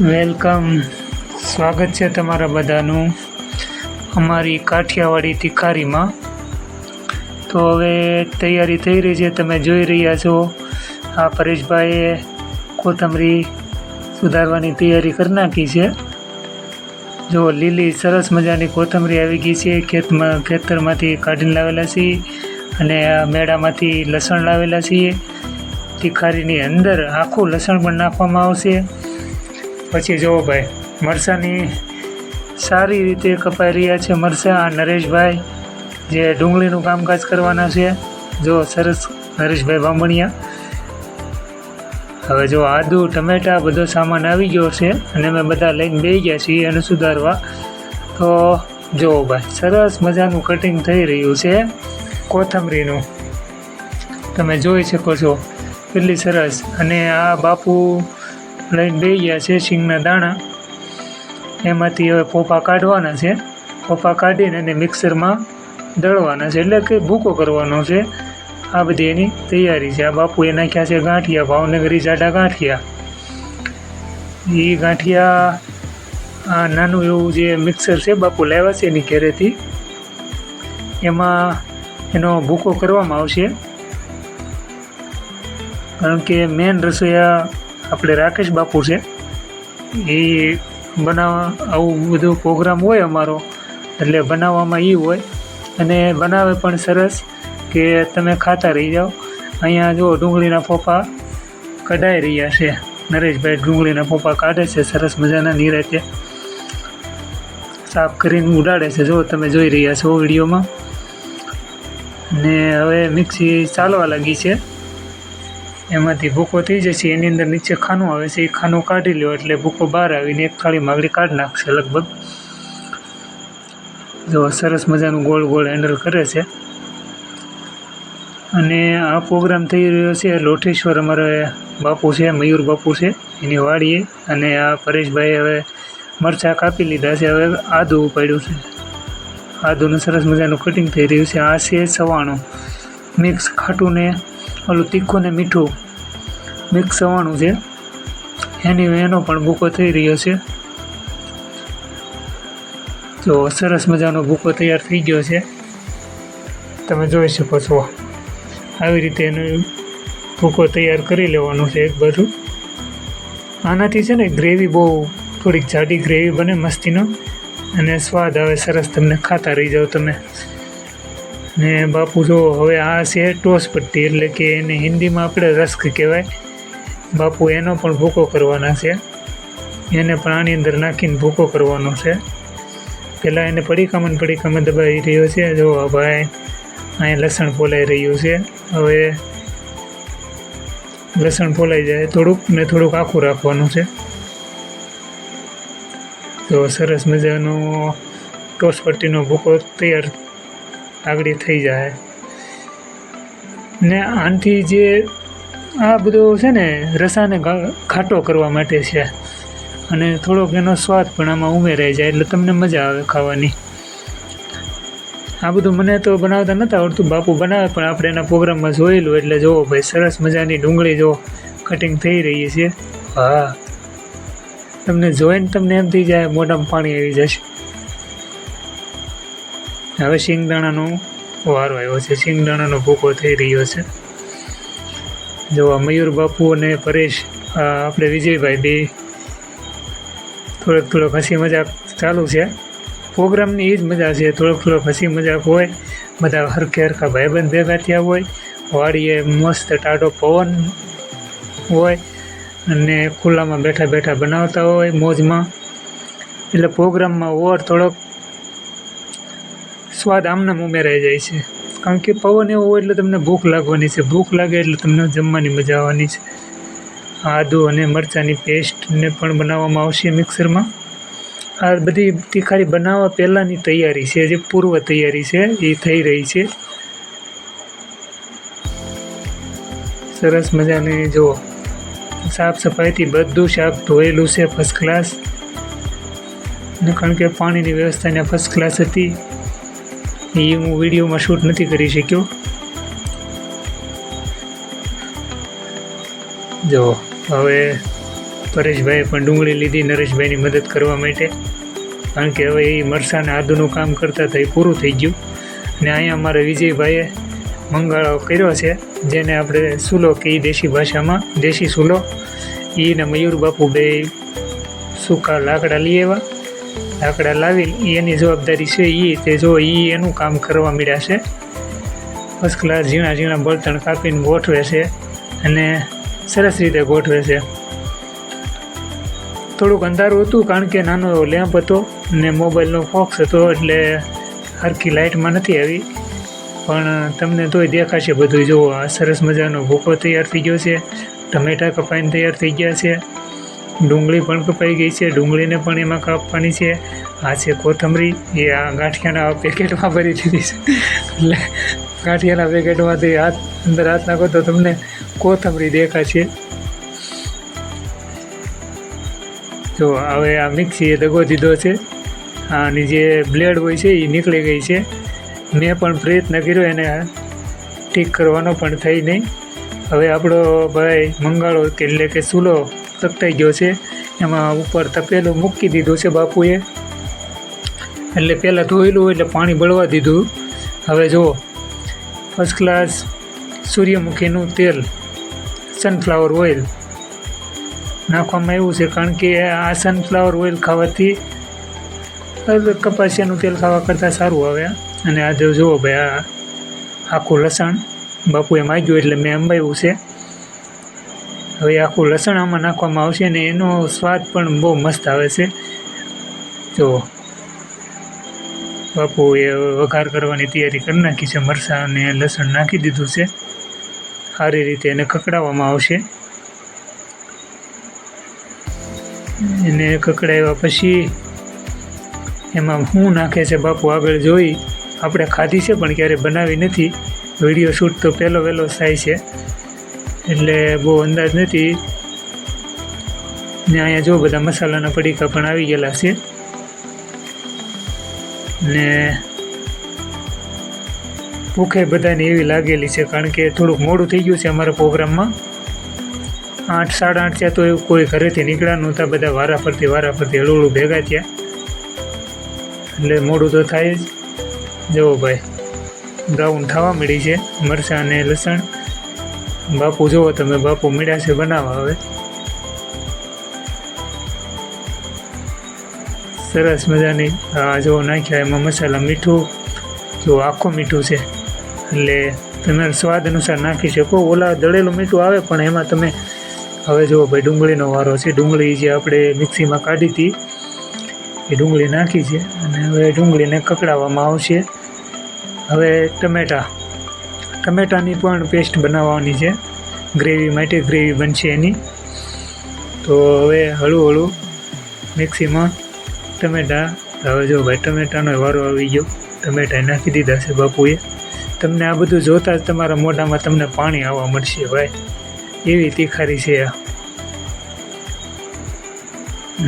Welcome. સ્વાગત છે તમારા બધાનું અમારી કાઠિયાવાડી તિખારીમાં. તો હવે તૈયારી થઈ રહી છે. તમે જોઈ રહ્યા છો આ પરેશભાઈએ કોથમરી સુધારવાની તૈયારી કરી નાખી છે. જો લીલી સરસ મજાની કોથમરી આવી ગઈ છે. ખેતરમાંથી કાઢીને લાવેલા છીએ અને આ મેળામાંથી લસણ લાવેલા છીએ. તિખારીની અંદર આખું લસણ પણ નાખવામાં આવશે. પછી જુઓ ભાઈ, મરચાંની સારી રીતે કપાઈ રહ્યા છે મરચાં. આ નરેશભાઈ જે ડુંગળીનું કામકાજ કરવાના છે. જો સરસ નરેશભાઈ બામણિયા. હવે જો આદુ ટમેટા બધો સામાન આવી ગયો છે અને અમે બધા લઈને બેસી ગયા છીએ એને સુધારવા. તો જુઓ ભાઈ, સરસ મજાનું કટિંગ થઈ રહ્યું છે કોથમરીનું. તમે જોઈ શકો છો કેટલી સરસ. અને આ બાપુ લઈને બેસી ગયા છે શીંગના દાણા. એમાંથી હવે પોપા કાઢવાના છે. પોપા કાઢીને એને મિક્સરમાં દળવાના છે, એટલે કે ભૂકો કરવાનો છે. આ બધી એની તૈયારી છે. આ બાપુએ નાખ્યા છે ગાંઠિયા, ભાવનગરી જાડા ગાંઠિયા. એ ગાંઠિયા આ નાનું એવું જે મિક્સર છે બાપુ લાવ્યા છે એની ઘરેથી, એમાં એનો ભૂકો કરવામાં આવશે. કારણ કે મેન રસોઈયા આપણે રાકેશ બાપુ છે. એ બનાવવા આવું બધું પ્રોગ્રામ હોય અમારો, એટલે બનાવવામાં એ હોય અને બનાવે પણ સરસ કે તમે ખાતા રહી જાઓ. અહીંયા જો ડુંગળીના પોપા કઢાઈ રહ્યા છે. નરેશભાઈ ડુંગળીના પોપા કાઢે છે સરસ મજાના નિરાતે સાફ કરીને ઉડાડે છે. જો તમે જોઈ રહ્યા છો વિડીયોમાં. ને હવે મિક્સી ચાલવા લાગી છે. એમાંથી ભૂકો થઈ જશે. એની અંદર નીચે ખાનું આવે છે, એ ખાનું કાઢી લો એટલે ભૂકો બહાર આવીને એક થાળીમાં આગળ કાઢી નાખશે લગભગ. જો સરસ મજાનું ગોળ ગોળ હેન્ડલ કરે છે. અને આ પ્રોગ્રામ થઈ રહ્યો છે લોઠેશ્વર, અમારે બાપુ છે મયુર બાપુ છે એની વાડીએ. અને આ પરેશભાઈ હવે મરચાં કાપી લીધા છે. હવે આદું ઉપાડ્યું છે. આદુનું સરસ મજાનું કટિંગ થઈ રહ્યું છે. આ છે સવાણું મિક્સ, ખાટું ને ઓલું તીખું ને મીઠું મિક્સ સવાણું છે. એનો પણ ભૂકો થઈ રહ્યો છે. તો સરસ મજાનો ભૂકો તૈયાર થઈ ગયો છે. તમે જોઈ શકો છો. આવી રીતે એનો ભૂકો તૈયાર કરી લેવાનો છે એક બાજુ. આનાથી છે ને ગ્રેવી બહુ થોડીક જાડી ગ્રેવી બને મસ્તીનો અને સ્વાદ આવે સરસ. તમને ખાતા રહી જાઓ તમે. ને બાપુ જો હવે આ છે ટોસ પટ્ટી, એટલે કે એને હિન્દીમાં આપણે રસ્ક કહેવાય. બાપુ એનો પણ ભૂકો કરવાના છે. એને પણ આની અંદર નાખીને ભૂકો કરવાનો છે. પહેલાં એને પડીકામાં દબાવી રહ્યો છે. જો ભાઈ અહીંયા લસણ ફોલાઈ રહ્યું છે. હવે લસણ ફોલાઈ જાય થોડુંક આખું રાખવાનું છે. તો સરસ મજાનો ટોસ પટ્ટીનો ભૂકો તૈયાર આગળ થઈ જાય. ને આનાથી જે આ બધું છે ને રસાને ખાટો કરવા માટે છે અને થોડોક એનો સ્વાદ પણ આમાં ઉમેરાઈ જાય એટલે તમને મજા આવે ખાવાની. આ બધું મને તો બનાવતા નહોતું આવડતું, બાપુ બનાવે પણ આપણે એના પ્રોગ્રામમાં જોયેલું. એટલે જુઓ ભાઈ, સરસ મજાની ડુંગળી જો કટિંગ થઈ રહી છે. હા, તમને જોઈને તમને એમ થઈ જાય મોઢામાં પાણી આવી જશે. હવે શિંગદાણાનો વારો આવ્યો છે. શિંગદાણાનો ભૂકો થઈ રહ્યો છે. જો મયુર બાપુ અને પરેશ આપણે વિજયભાઈ બે થોડોક હસી મજાક ચાલુ છે. પ્રોગ્રામની એ જ મજા છે. થોડોક હસી મજાક હોય. બધા હરખા ભાઈબંધ ભેગા થયા હોય. વાડીએ મસ્ત ટાઢો પવન હોય અને ખુલ્લામાં બેઠા બનાવતા હોય મોજમાં. એટલે પ્રોગ્રામમાં થોડોક સ્વાદ આમનામ ઉમેરાઈ જાય છે. કારણ કે પવન એવો હોય એટલે તમને ભૂખ લાગવાની છે. ભૂખ લાગે એટલે તમને જમવાની મજા આવવાની છે. આદુ અને મરચાંની પેસ્ટને પણ બનાવવામાં આવશે મિક્સરમાં. આ બધી તિખારી બનાવવા પહેલાંની તૈયારી છે, જે પૂર્વ તૈયારી છે એ થઈ રહી છે. સરસ મજાની જુઓ, સાફ સફાઈથી બધું શાક ધોયેલું છે ફર્સ્ટ ક્લાસ. ને કારણ કે પાણીની વ્યવસ્થા ત્યાં ફર્સ્ટ ક્લાસ હતી, એ હું વિડીયોમાં શૂટ નથી કરી શક્યો. જો હવે પરેશભાઈએ પણ ડુંગળી લીધી નરેશભાઈની મદદ કરવા માટે, કારણ કે હવે એ મરચાંને આદુનું કામ કરતા હતા એ પૂરું થઈ ગયું. અને અહીંયા અમારા વિજયભાઈએ મંગાળો કર્યો છે, જેને આપણે સૂલો કહીએ દેશી ભાષામાં, દેશી સૂલો. એને મયુર બાપુ બે સૂકા લાકડા લઈ આવ્યા. લાકડા લાવી એની જવાબદારી છે તે જો એનું કામ કરવા મળ્યા છે. ફર્સ્ટ ક્લાસ ઝીણા ઝીણા બળતણ કાપીને ગોઠવે છે અને સરસ રીતે ગોઠવે છે. થોડુંક અંધારું હતું કારણ કે નાનો એવો લેમ્પ હતો ને મોબાઈલનો ફોક્સ હતો, એટલે હરખી લાઇટમાં નથી આવી, પણ તમને તોય દેખાશે બધું. જુઓ, આ સરસ મજાનો ભૂકો તૈયાર થઈ ગયો છે, ટમેટાં કપાઈને તૈયાર થઈ ગયા છે, ડુંગળી પણ કપાઈ ગઈ છે, ડુંગળીને પણ એમાં કાપવાની છે. આ છે કોથમરી, એ આ ગાંઠિયાના પેકેટમાં ભરી દીધી છે, એટલે ગાંઠિયાના પેકેટમાંથી અંદર હાથ નાખો તો તમને કોથમરી દેખાશે. જો હવે આ મિક્સીએ દગો દીધો છે, આની જે બ્લેડ હોય છે એ નીકળી ગઈ છે. મેં પણ પ્રયત્ન કર્યો એને ઠીક કરવાનો, પણ થઈ નહીં. હવે આપણો ભાઈ મંગાળો એટલે કે સૂલો તકતાઈ ગયો છે, એમાં ઉપર તપેલું મૂકી દીધું છે બાપુએ. એટલે પહેલાં ધોયેલું એટલે પાણી બળવા દીધું. હવે જુઓ, ફર્સ્ટ ક્લાસ સૂર્યમુખીનું તેલ, સનફ્લાવર ઓઇલ નાખવામાં આવ્યું છે, કારણ કે આ સનફ્લાવર ઓઇલ ખાવાથી કપાસિયાનું તેલ ખાવા કરતાં સારું આવે. અને આ જુઓ ભાઈ, આ આખું લસણ બાપુએ માગ્યું એટલે મેં અંબાવ્યું છે. હવે આખું લસણ આમાં નાખવામાં આવશે ને એનો સ્વાદ પણ બહુ મસ્ત આવે છે. જુઓ, બાપુએ વઘાર કરવાની તૈયારી કરી નાખી છે. મરચાં અને લસણ નાખી દીધું છે, સારી રીતે એને કકડાવવામાં આવશે. એને કકડાવ્યા પછી એમાં શું નાખે છે બાપુ આગળ જોઈ. આપણે ખાધી છે પણ ક્યારેય બનાવી નથી. વિડીયો શૂટ તો પહેલો થાય છે એટલે બહુ અંદાજ નથી. ને અહીંયા જો બધા મસાલાના પડીકા પણ આવી ગયેલા છે. ને ભૂખે બધાને એવી લાગેલી છે, કારણ કે થોડુંક મોડું થઈ ગયું છે અમારા પ્રોગ્રામમાં. 8, 8:30 થયા તો એવું કોઈ ઘરેથી નીકળ્યા નહોતા, બધા વારાફરતી હળું ભેગા થયા, એટલે મોડું તો થાય જ. જુઓ ભાઈ, બ્રાઉન થવા મળી છે મરચાં અને લસણ. બાપુ જુઓ તમે, બાપુ મળ્યા છે બનાવવા. હવે સરસ મજાની આ જો નાખ્યા એમાં મસાલા, મીઠું જો આખું મીઠું છે, એટલે તમે સ્વાદ અનુસાર નાખી શકો. ઓલા દળેલું મીઠું આવે પણ એમાં તમે હવે જુઓ ભાઈ, ડુંગળીનો વારો છે. ડુંગળી જે આપણે મિક્સીમાં કાઢી હતી એ ડુંગળી નાખી છે, અને હવે ડુંગળીને કકડાવવામાં આવશે. હવે ટમેટાની પણ પેસ્ટ બનાવવાની છે ગ્રેવી માટે, ગ્રેવી બનશે એની. તો હવે હળવું મિક્સીમાં ટમેટા, હવે જો ભાઈ ટમેટાનો વારો આવી ગયો, ટમેટા નાખી દીધા છે બાપુએ. તમને આ બધું જોતાં જ તમારા મોઢામાં તમને પાણી આવવા મળશે ભાઈ, એવી તીખારી છે આ.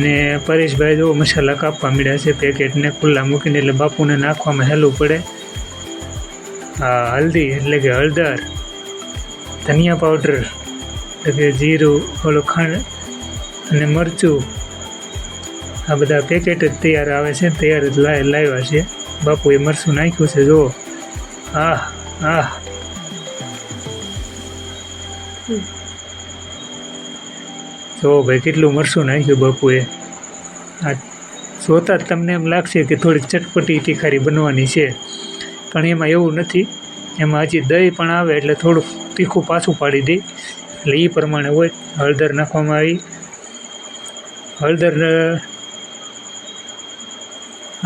ને પરેશભાઈ જો મસાલા કાપવા મળ્યા છે પેકેટને ખુલ્લા મૂકીને, એટલે બાપુને નાખવામાં હેલું પડે. હા, હલ્દી એટલે કે હળદર, ધનિયા પાવડર એટલે કે જીરું, ઓલો ખાંડ અને મરચું, આ બધા પેકેટ જ તૈયાર આવે છે, તૈયાર જ લાવ્યા છે. બાપુએ મરચું નાખ્યું છે જુઓ. જો ભાઈ કેટલું મરચું નાખ્યું બાપુએ. આ જોતાં જ તમને એમ લાગશે કે થોડીક ચટપટી તીખારી બનવાની છે, પણ એમાં એવું નથી. એમાં હજી દહીં પણ આવે એટલે થોડુંક તીખું પાછું પાડી દે, એટલે એ પ્રમાણે હોય. હળદર નાખવામાં આવી, હળદર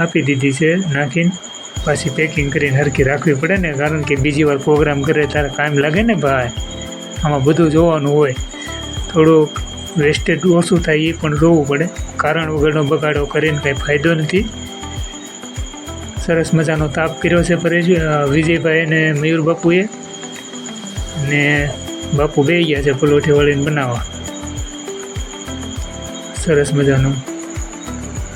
આપી દીધી છે નાખીને. પાછી પેકિંગ કરીને હરખી રાખવી પડે ને, કારણ કે બીજી વાર પ્રોગ્રામ કરે ત્યારે કામ લાગે ને ભાઈ. આમાં બધું જોવાનું હોય, થોડુંક વેસ્ટેજ ઓછું થાય એ પણ જોવું પડે. કારણ વગરનો બગાડો કરીને કંઈ ફાયદો નથી. સરસ મજાનો તાપ કર્યો છે વિજયભાઈ અને મયુર બાપુએ, ને બાપુ બે ગયા છે પલોઠી વળીને બનાવવા સરસ મજાનું.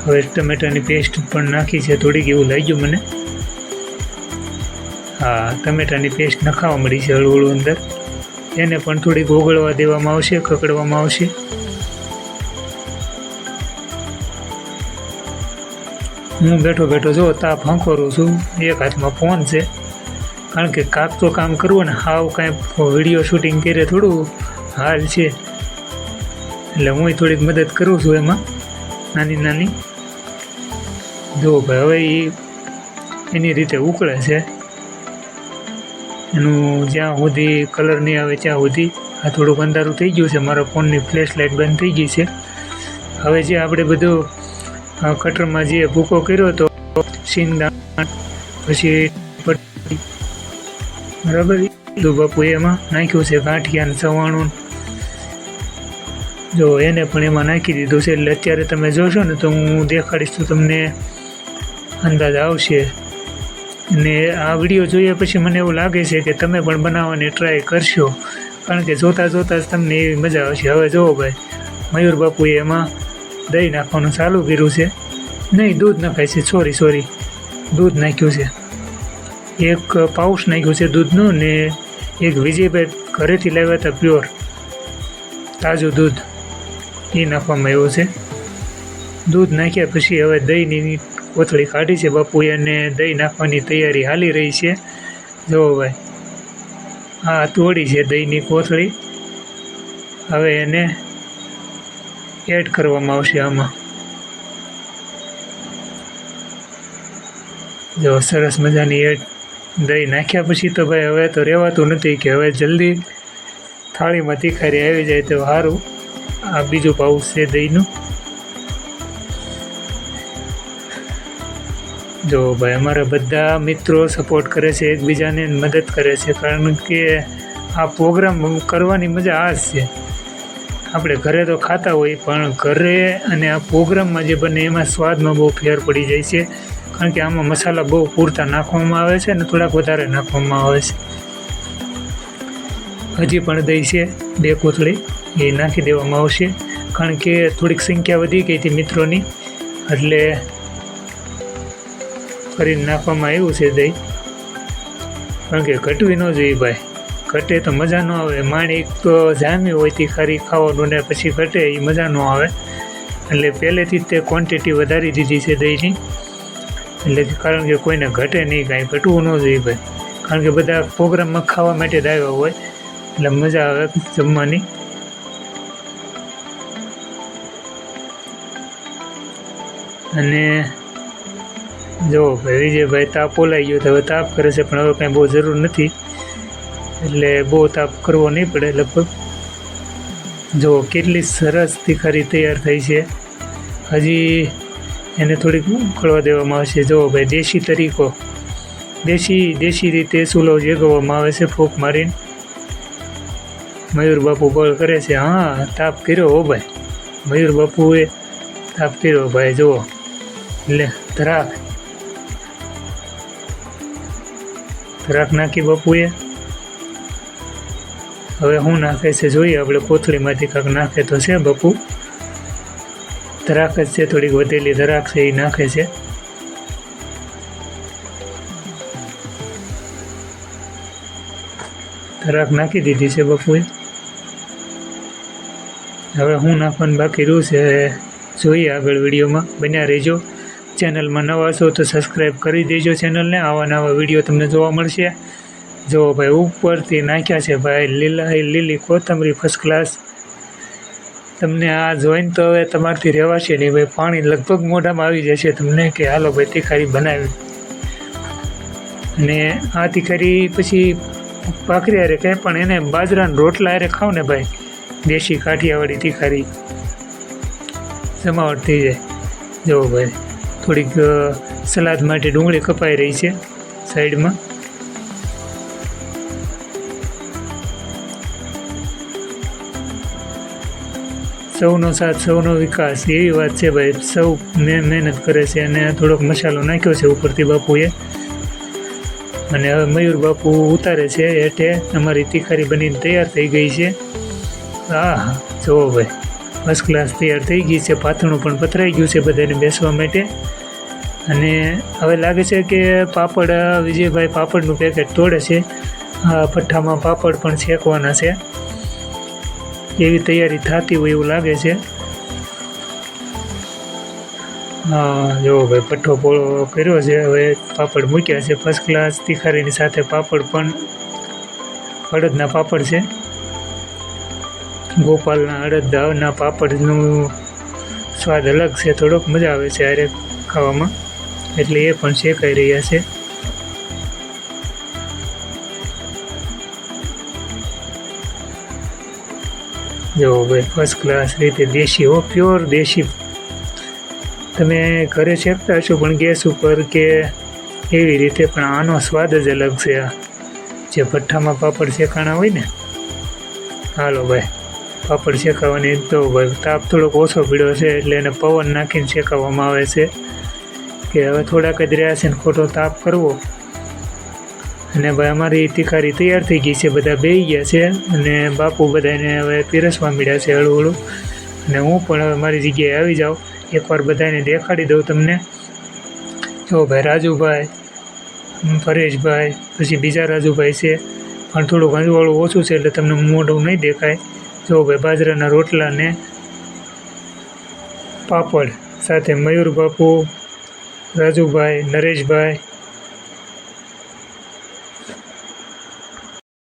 હવે ટમેટાની પેસ્ટ પણ નાખી છે થોડીક, એવું લાગ્યું મને. હા, ટમેટાની પેસ્ટ નખાવા મળી છે હળવું અંદર. એને પણ થોડીક ઓગળવા દેવામાં આવશે, કકડવામાં આવશે. હું બેઠો બેઠો જો તાપ હંકોરું છું, એક હાથમાં ફોન છે, કારણ કે કાંક તો કામ કરવું ને, હાવ કાંઈ વિડીયો શૂટિંગ કરે થોડું હાલ છે, એટલે હું થોડીક મદદ કરું છું એમાં નાની નાની. જો ભાઈ હવે એની રીતે ઉકળે છે, એનું જ્યાં સુધી કલર નહીં આવે ત્યાં સુધી. આ થોડુંક અંધારું થઈ ગયું છે, મારા ફોનની ફ્લેશ લાઇટ બંધ થઈ ગઈ છે. હવે જે આપણે બધું કટરમાં જે ભૂકો કર્યો હતો, સિંગદાણ પછી બરાબર તો બાપુ એમાં નાખ્યું છે ગાંઠિયા ને સવાણું. જો એને પણ એમાં નાખી દીધું છે, એટલે અત્યારે તમે જોશો ને તો હું દેખાડીશ તો તમને અંદાજ આવશે. અને આ વિડીયો જોયા પછી મને એવું લાગે છે કે તમે પણ બનાવવાની ટ્રાય કરશો, કારણ કે જોતાં જોતાં જ તમને એવી મજા આવશે. હવે જુઓ ભાઈ, મયુર બાપુએ એમાં દહીં નાખવાનું ચાલુ કર્યું છે. નહીં, દૂધ નખાય છે, સોરી દૂધ નાખ્યું છે. એક પાઉચ નાખ્યું છે દૂધનું, ને એક વિજયભાઈ ઘરેથી લાવ્યા હતા પ્યોર તાજું દૂધ, એ નાખવામાં આવ્યું છે. દૂધ નાખ્યા પછી હવે દહીંની કોથળી કાઢી છે બાપુએ, અને દહીં નાખવાની તૈયારી હાલી રહી છે. જુઓ ભાઈ, આ તોડી છે દહીંની કોથળી. હવે એને એડ કરવામાં આવશે આમાં. જો સરસ મજાની એડ દહીં નાખ્યા પછી તો ભાઈ હવે તો રહેવાતું નથી કે હવે જલ્દી થાળીમાં તીખારી આવી જાય તો સારું. આ બીજું પાઉચ છે દહીંનું. જો ભાઈ, અમારા બધા મિત્રો સપોર્ટ કરે છે, એકબીજાને મદદ કરે છે, કારણ કે આ પ્રોગ્રામ કરવાની મજા આ જ છે. આપણે ઘરે તો ખાતા હોય, પણ ઘરે અને આ પ્રોગ્રામમાં જે બને એમાં સ્વાદમાં બહુ ફેર પડી જાય છે, કારણ કે આમાં મસાલા બહુ પૂરતા નાખવામાં આવે છે અને થોડાક વધારે નાખવામાં આવે છે. હજી પણ દહીં છે 2 કોથળી, એ નાખી દેવામાં આવશે, કારણ કે થોડીક સંખ્યા વધી ગઈ હતી મિત્રોની, એટલે ફરીને નાખવામાં આવ્યું છે દહીં. કારણ કે ઘટવી ન જોઈએ ભાઈ, ઘટે તો મજા ન આવે. માણી તો જામી હોય તીખારી ખાવાનું ને પછી ઘટે એ મજા ન આવે, એટલે પહેલેથી જ તે ક્વોન્ટિટી વધારી દીધી છે દહીંની, એટલે કારણ કે કોઈને ઘટે નહીં, કાંઈ ઘટવું ન જોઈએ ભાઈ, કારણ કે બધા પ્રોગ્રામમાં ખાવા માટે જ આવ્યા હોય, એટલે મજા આવે જમવાની. અને જો ભાઈ વિજયભાઈ તાપ ઓલાઈ ગયો તો હવે તાપ કરે છે, પણ હવે કાંઈ બહુ જરૂર નથી, એટલે બહુ તાપ કરવો નહીં પડે લગભગ. જો કેટલી સરસ તીખારી તૈયાર થઈ છે. હજી એને થોડીક ઉકળવા દેવામાં આવશે. જો ભાઈ, દેશી તરીકો, દેશી રીતે ચૂલો જેગવવામાં આવે છે ફૂંક મારીને. મયુર બાપુ બોલ કરે છે. હા, તાપ કર્યો હો ભાઈ, મયુર બાપુએ તાપ કર્યો ભાઈ. જુઓ, એટલે ધરાક નાખી બાપુએ. હવે શું નાખે છે જોઈએ આપણે, કોથળીમાંથી કાંક નાખે તો છે બાપુ. ધરાક જ છે, થોડીક વધેલી ધરાક છે એ નાખે છે. ધરાક નાખી દીધી છે બાપુએ. હવે હું નાખવાનું બાકી રહ્યું છે જોઈએ આગળ વિડીયોમાં, બન્યા રહેજો. ચેનલમાં નવા છો તો સબસ્ક્રાઈબ કરી દેજો ચેનલને, આવા નવા વિડીયો તમને જોવા મળશે. જો ભાઈ, ઉપરથી નાખ્યા છે ભાઈ લીલી કોથમરી ફર્સ્ટ ક્લાસ. તમને આ જોઈને તો હવે તમારથી રહેવાશે નહીં ભાઈ, પાણી લગભગ મોઢામાં આવી જશે તમને કે હાલો ભાઈ તીખારી બનાવી. અને આ તીખારી પછી ભાખરી હારે કંઈ પણ એને બાજરાના રોટલા હારે ખાવ ને ભાઈ, દેશી કાઠિયાવાડી તીખારી જમાવટ થઈ જાય. જો ભાઈ, થોડીક સલાદ માટે ડુંગળી કપાઈ રહી છે સાઈડમાં. સૌનો સાથ સૌનો વિકાસ, એવી વાત છે ભાઈ. સૌ મહેનત કરે છે, અને થોડોક મસાલો નાખ્યો છે ઉપરથી બાપુએ. અને હવે મયુર બાપુ ઉતારે છે હેઠે. અમારી તીખારી બનીને તૈયાર થઈ ગઈ છે. હા, જુઓ ભાઈ, ફર્સ્ટ ક્લાસ તૈયાર થઈ ગઈ છે. પાથરણું પણ પથરાઈ ગયું છે બધાને બેસવા માટે. અને હવે લાગે છે કે પાપડ, વિજયભાઈ પાપડનું પેકેટ તોડે છે. આ ભઠ્ઠામાં પાપડ પણ શેકવાના છે, એવી તૈયારી થતી હોય એવું લાગે છે. જો ભાઈ પઠ્ઠો પોળો કર્યો છે. હવે પાપડ મૂક્યા છે ફર્સ્ટ ક્લાસ. તીખારીની સાથે પાપડ પણ અડદના પાપડ છે. ગોપાલના અડદના પાપડનું સ્વાદ અલગ છે, થોડોક મજા આવે છે આરે ખાવામાં, એટલે એ પણ શેકાઈ રહ્યા છે. જો ભાઈ ફર્સ્ટ ક્લાસ રીતે દેશી પ્યોર દેશી. તમે ઘરે શેકતા હશો પણ ગેસ ઉપર કે એવી રીતે, પણ આનો સ્વાદ જ અલગ છે. આ જે ભઠ્ઠામાં પાપડ શેકાણા હોય ને. હાલો ભાઈ પાપડ શેકાવાની તો ભાઈ તાપ થોડોક ઓછો પીડ્યો છે એટલે એને પવન નાખીને શેકાવવામાં આવે છે કે હવે થોડાક જ રહ્યા છે ને ખોટો તાપ કરવો. અને ભાઈ અમારી તીખારી તૈયાર થઈ ગઈ છે, બધા બેસી ગયા છે અને બાપુ બધાને હવે પીરસવા મળ્યા છે હળવું હળવું. અને હું પણ હવે મારી જગ્યાએ આવી જાઉં, એકવાર બધાને દેખાડી દઉં તમને. જો ભાઈ રાજુભાઈ, પરેશભાઈ, પછી બીજા રાજુભાઈ છે, પણ થોડુંક અંજવાળું ઓછું છે એટલે તમને મોઢું નહીં દેખાય. જો ભાઈ બાજરાના રોટલા ને પાપડ સાથે મયુર બાપુ, રાજુભાઈ, નરેશભાઈ,